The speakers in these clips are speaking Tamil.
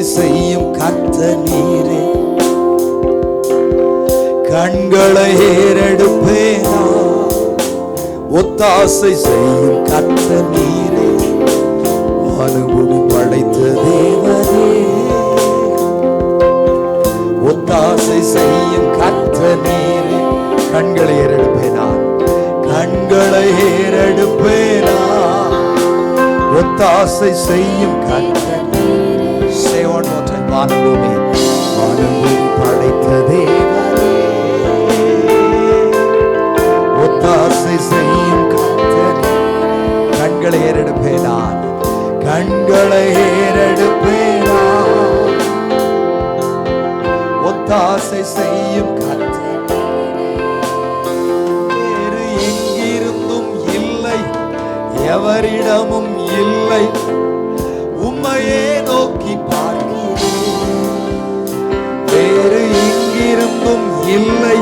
ஒத்தாசை செய்யும் கர்த்தர் நீரே. கண்களை ஏறெடுப்பேனா, ஒத்தாசை செய்யும் கர்த்தர் நீரே. வானபூமி படைத்த தேவனே, ஒத்தாசை செய்யும் கர்த்தர் நீரே. கண்களை ஏறெடுப்பேனா, கண்களை ஏறெடுப்பேனா, ஒத்தாசை செய்யும் கர்த்தர் நீரே. Say one more time. வானபூமி படைத்த தேவனே, ஒத்தாசை செய்யும் கர்த்தர். கண்களை ஏறெடுப்பேனா, கண்களை ஏறெடுப்பேனா, ஒத்தாசை செய்யும் கர்த்தர். வேறு எங்கிருந்தும் இல்லை, எவரிடமும் இல்லை, உம்மையே நோக்கி பார்க்கிறேன். வேறு எங்கிருந்தும் இல்லை,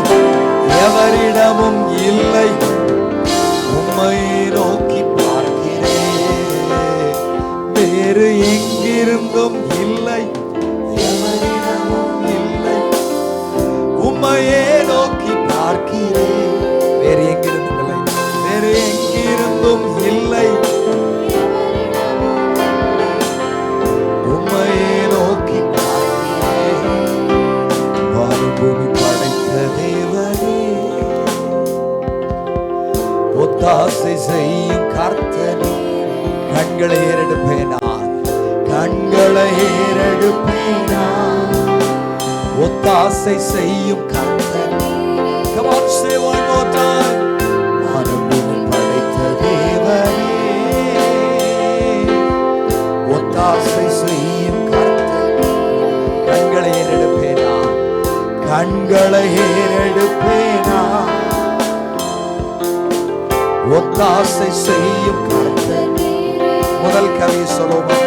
எவரிடமும் இல்லை, உம்மையே நோக்கி பார்க்கிறேன். வேறு எங்கிருந்தும் இல்லை, எவரிடமும் இல்லை, உம்மையே நோக்கி பார்க்கிறேன். வேறு எங்கிருந்தும் இல்லை, வேறு எங்கிருந்தும் இல்லை, உம்மையே நோக்கி பார்க்கிறேன். வானபூமி படைத்த தேவனே, ஒத்தாசை செய்யும் கர்த்தர். கண்களை ஏறெடுப்பேனா, கண்களை ஏறெடுப்பேனா, ஒத்தாசை செய்யும் கர்த்தர். Come on, say one more time. வானபூமி படைத்த தேவனே, ஒத்தாசை செய்யும் கர்த்தர். கண்களை ஏறெடுப்பேனா, கண்களை ஏறெடுப்பேனா, ஒத்தாசை செய்யும் கர்த்தர். முதல் கவி சொலோமன்,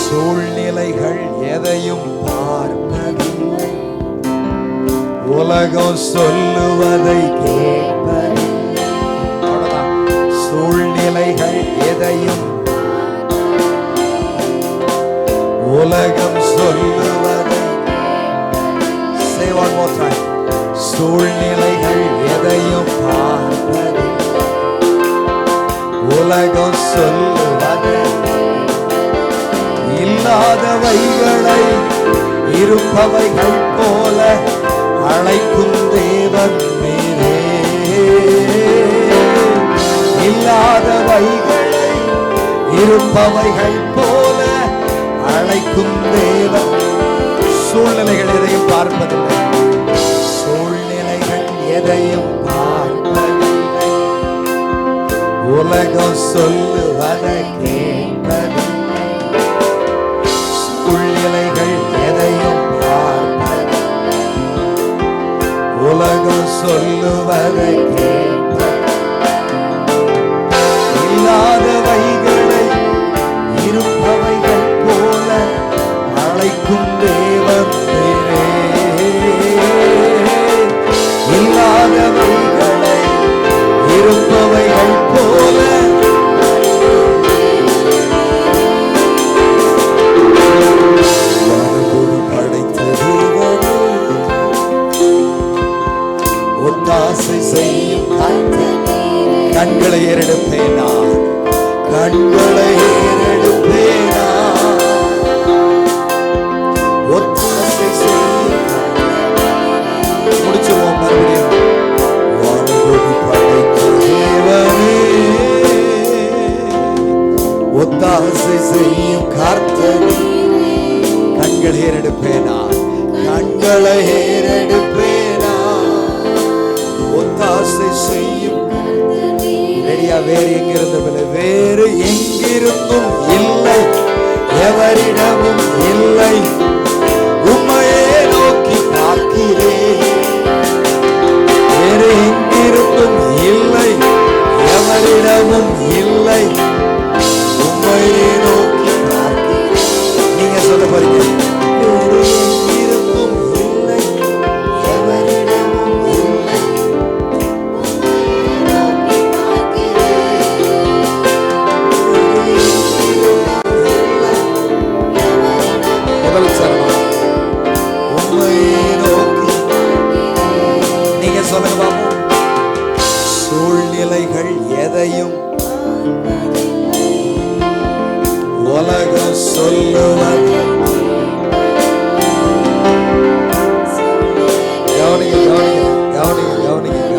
சூழ்நிலைகள் எதையும் பார்ப்பதில்லை, உலகம் சொல்லுவதை கேட்பதில்லை. சூழ்நிலைகள் எதையும், உலகம் சொல்லுவதை. Say one more time. சூழ்நிலைகள் எதையும் பார்ப்பதில்லை, உலகம் சொல்லுவதை. இல்லாதவைகளை இருப்பவைகள் போல அழைக்கும் தேவன் நீரே. இல்லாதவைகளை இருப்பவைகள் போல அழைக்கும் தேவன். சூழ்நிலைகள் எதையும் பார்ப்பதில்லை, சூழ்நிலைகள் எதையும் பார்ப்பதில்லை, உலகம் சொல்லுவதை கேட்பதில்லை. சூழ்நிலைகள் எதையும் பார்ப்பதில்லை, உலகம் சொல்லுவதை கேட்பதில்லை. இல்லாதவைகளை இருப்பவைகள் போல அழைக்கும் தேவன் நீரே. இல்லாதவைகளை இருப்பவைகள் போல வானபூமி படைத்த தேவனே, ஒத்தாசை செய்யும் கர்த்தர். கண்களை ஏறெடுப்பேனா, கண்களை ஏறெடுப்பேனா, ஒத்தாசை செய்யும் கர்த்தர். முடிச்சுவோம் மறுபடியும். வானபூமி படைத்த தேவனே, ஒத்தாசை செய்யும் கர்த்தர். கண்களை ஏறெடுப்பேனா, கண்களை ஏறெடுப்பேனா, ஒத்தாசை செய்யும். ரெடியா? வேறு எங்கிருந்தும் இல்லை, வேறு எங்கிருந்தும் இல்லை, எவரிடமும் இல்லை, உம்மையே நோக்கி பார்க்கிறேன். வேறு எங்கிருந்தும் இல்லை, எவரிடமும் இல்லை, உம்மையே நோக்கி பார்க்கிறேன். நீங்க சொல்ல போறீங்க, வேறு எங்கிருந்தும் இல்லை, எவரிடமும் இல்லை, உலகம் சொல்லுவது. கவனிங்க கவனிங்க கவனிங்க கவனிங்க.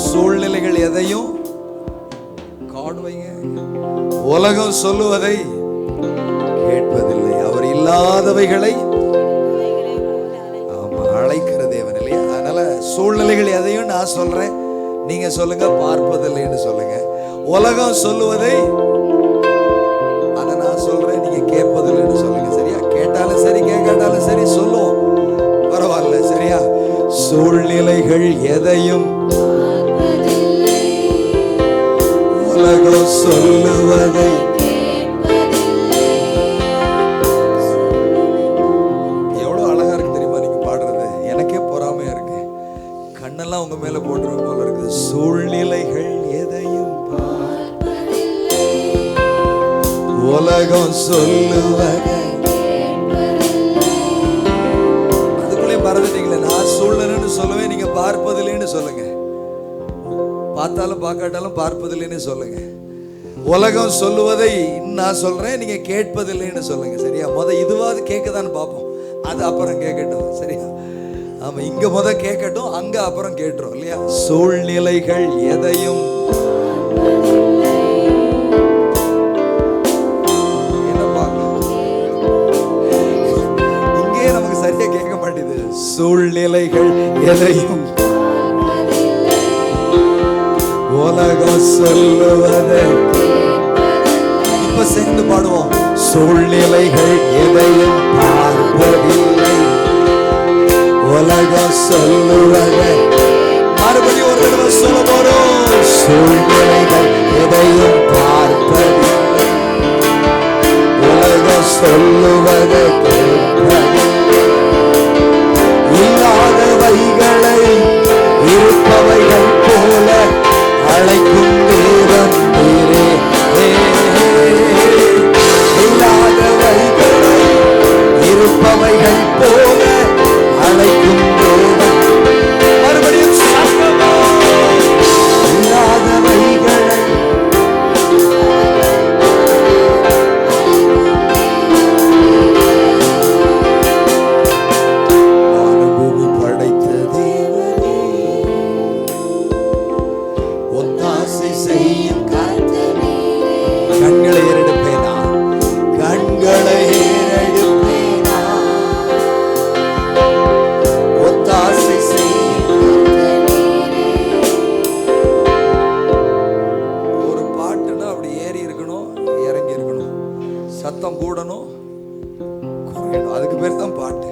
சூழ்நிலைகள் எதையும் காடு வைங்க. உலகம் சொல்லுவதை கேட்பதில்லை. அவர் இல்லாதவைகளை அழைக்கிற தேவன் இல்லையா? அதனால சூழ்நிலைகள் எதையும் நான் சொல்றேன், நீங்க சொல்லுங்க பார்ப்பதில்லைன்னு சொல்லுங்க. உலகம் சொல்லுவதை அதை நான் சொல்றேன், நீங்க கேட்பதில்லைன்னு சொல்லுங்க. சரியா? கேட்டாலும் சரி கேட்காட்டாலும் சரி சொல்லுவோம், பரவாயில்ல. சரியா? சூழ்நிலைகள் எதையும் உலகம் சொல்லுவதை உங்க மேல போட்டுரும் போல இருக்குது. சூழ்நிலைகள் எதையும் உலகம் சொல்லுவதை. அதுக்குள்ளே மறந்துட்டீங்களே, நான் சூழ்நிலைன்னு சொல்லுவேன், நீங்க பார்ப்பதில்லைன்னு சொல்லுங்க. பார்த்தாலும் பார்க்காட்டாலும் பார்ப்பதில்லைன்னு சொல்லுங்க. உலகம் சொல்லுவதை நான் சொல்றேன், நீங்க கேட்பதில்லைன்னு சொல்லுங்க. சரியா? இதுவாது கேட்கதான்னு பார்ப்போம், அது அப்புறம் கேட்கட்டும். சரியா? ஆமா, இங்க கேட்கட்டும், அங்க அப்புறம் கேட்டுரும் இல்லையா? சூழ்நிலைகள் எதையும் இங்கே நமக்கு சரியா கேட்க மாட்டேது. சூழ்நிலைகள் எதையும் உலகம் சொல்லுவதை. இப்ப சேர்ந்து பாடுவோம். சூழ்நிலைகள் எதையும் பார்ப்பதில்லை, உலகம் சொல்லுவதை. மறுபடியும் ஒரு தடவை சொல்ல போறோம். சூழ்நிலைகள் எதையும் பார்ப்பதில்லை, உலகம் சொல்லுவதை கேட்பதில்லை. இல்லாதவைகளை இருப்பவைகள் போல அழைக்கும் தேவன் நீரே. இல்லாதவைகளை இருப்பவைகள் போல அழைக்கும் தேவன். மறுபடியும் சத்தமா. இல்லாதவைகளை பூமி படைத்த தேவனே, ஒத்தாசை செய்யும் கர்த்தனே. கண்களை ஏறெடுப்பேனா, கண்களை ஏறெடுப்பேனா, ஒத்தாசை செய்யும் கர்த்தனே. ஒரு பாட்டுன்னா அப்படி ஏறி இருக்கணும், இறங்கி இருக்கணும், சத்தம் கூடணும் குறையணும். அதுக்கு பேர் தான் பாட்டு.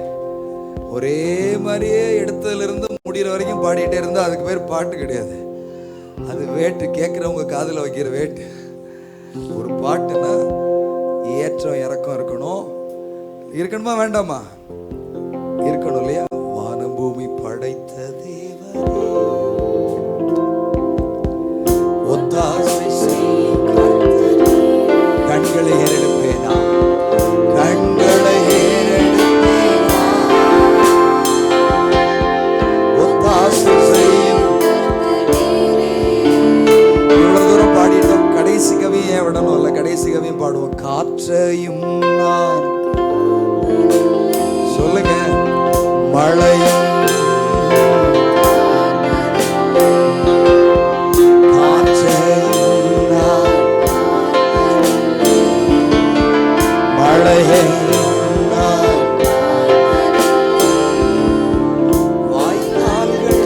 ஒரே மாதிரியே இடத்துல இருந்து முடிகிற வரைக்கும் பாடிட்டே இருந்தா அதுக்கு பேர் பாட்டு கிடையாது. அது வேட்டு, கேட்கிறவங்க காதுல வைக்கிற வேட்டு. ஒரு பாட்டுன்னா ஏற்றம் இறக்கம் இருக்கணும். இருக்கணுமா வேண்டாமா? இருக்கணும் இல்லையா? வானம் பூமி படைத்த தேவனே, ஒத்தாசை செய்யும் கர்த்தனே. கண்களை ஏறெடுப்பேனா, கண்களை ஏறெடுப்பேனா, ஒத்தாசை செய்யும். இவ்வளவு தூரம் பாடிட்டோம், கடைசி கவியும் ஏன் விடணும் இல்ல? கடைசி கவியும் பாடுவோம். காற்றையும் நான் சொல்லுங்க, மழையும் காற்றையும் நான், மழையும் நான், வாய்க்கால்கள்.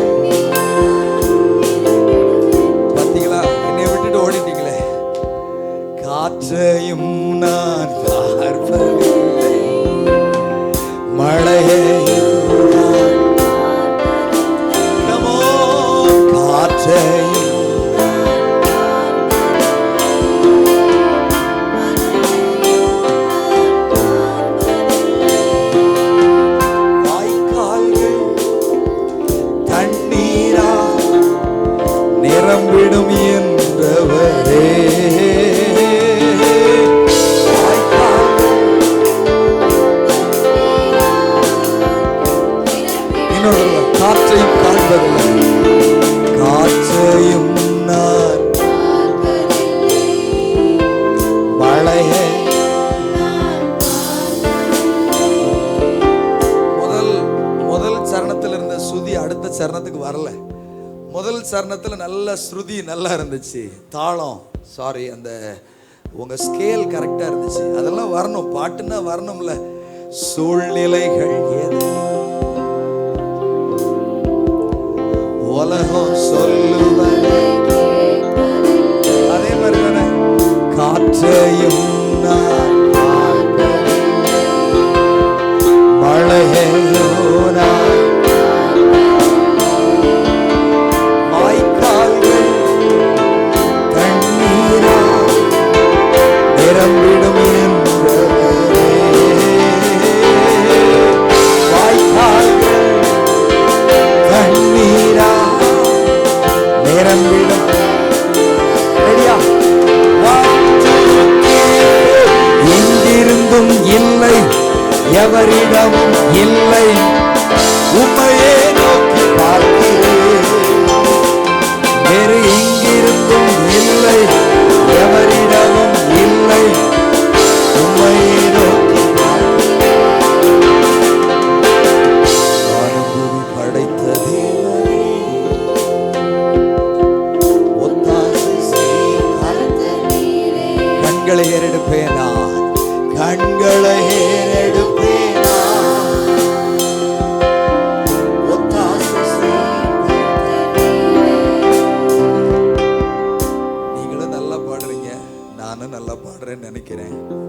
பார்த்தீங்களா? என்னை விட்டுட்டு ஓடிட்டீங்களே. காற்றையும் நான் சரணத்தில் நல்ல ஸ்ருதி நல்லா இருந்துச்சு, தாளம் சாரி அந்த உங்கள் ஸ்கேல் கரெக்டாக இருந்துச்சு. அதெல்லாம் வரணும், பாட்டுன்னா வரணும்ல. சூழ்நிலைகள் ஏது உலகம் சொல்லுவதை அதே மாதிரி தானே காற்றையும் நான் மழையோ நான் வாய்க்கால்கள் தண்ணீரோ நிரம்பிடும் என்றே வாய்க்கால்கள் தண்ணீரா நிரம்பிடும். எங்கிருந்தும் இல்லை, எவரிடமும் இல்லை, உம்மையே நோக்கி பார்க்கிறேன். வேறு எங்கிருந்தும் இல்லை, எவரிடமும் இல்லை, உம்மையே நோக்கி பார்க்கிறேன். படைத்த தேவனே ஒத்தாசை செய்யும் கண்களை ஏறெடுப்பேனா, கண்களை ஏறெடுப்பேனா, ஒத்தாசை செய்யும். நீங்களும் நல்லா பாடுறீங்க, நானும் நல்லா பாடுறேன்னு நினைக்கிறேன்.